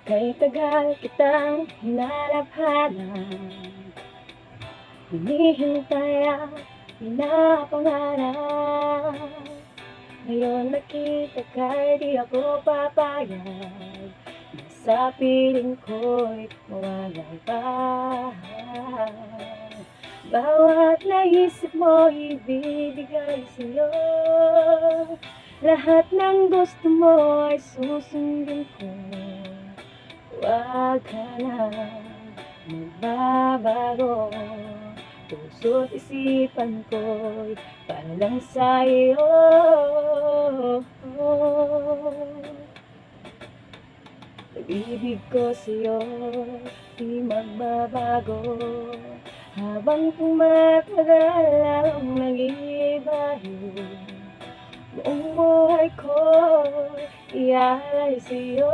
Kay tagal kitang hinanap-hanap, hinihintay at pinapangarap. Ngayon nakita ka'y di ako papayag na sa piling ko'y mawalay pa. Bawat naisip mo ibibigay sa'yo, lahat ng gusto mo ay susundin ko. Huwag ka na magbabago, puso't isipan ko'y para lang sa'yo. Pag-ibig ko sa'yo di magbabago, habang tumatagal lalong nag-iibayo. Buong buhay ko iaalay sa'yo,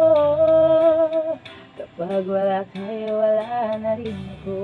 kapag wala kayo, wala na rin ako.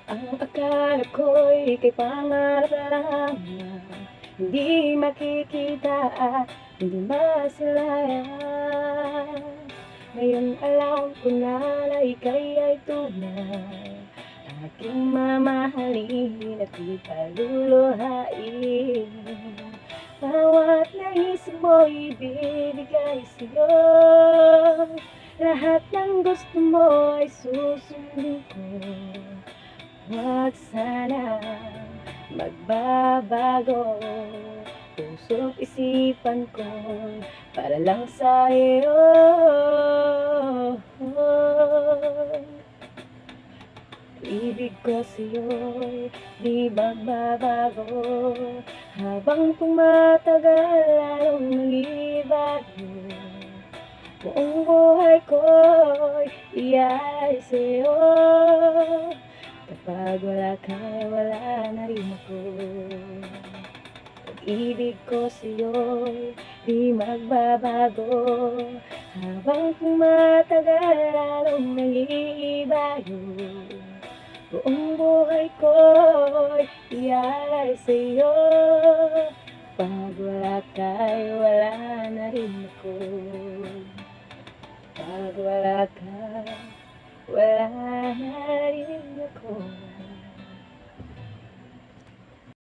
Ang akala ko'y kay pangarap lang, hindi makikita at hindi masilayan. Ngayon alam ko na ika'y ay tunay, aking mamahalin at di paluluhain. Bawat naisip mo ibibigay sa'yo, lahat ng gusto mo ay susundin ko. Huwag sana magbabago, puso't isipan ko para lang sa'yo. Ibig ko sa'yo'y di magbabago, habang tumatagal lalong nag-ibago. Buong buhay ko'y iaalay sa'yo, kapag wala ka, wala na rin ako. Pag-ibig ko sa'yo'y di magbabago, habang tumatagal lalong nag-iibayo. Buong buhay ko'y iaalay sa'yo, pag wala ka, wala na rin ako. Pag wala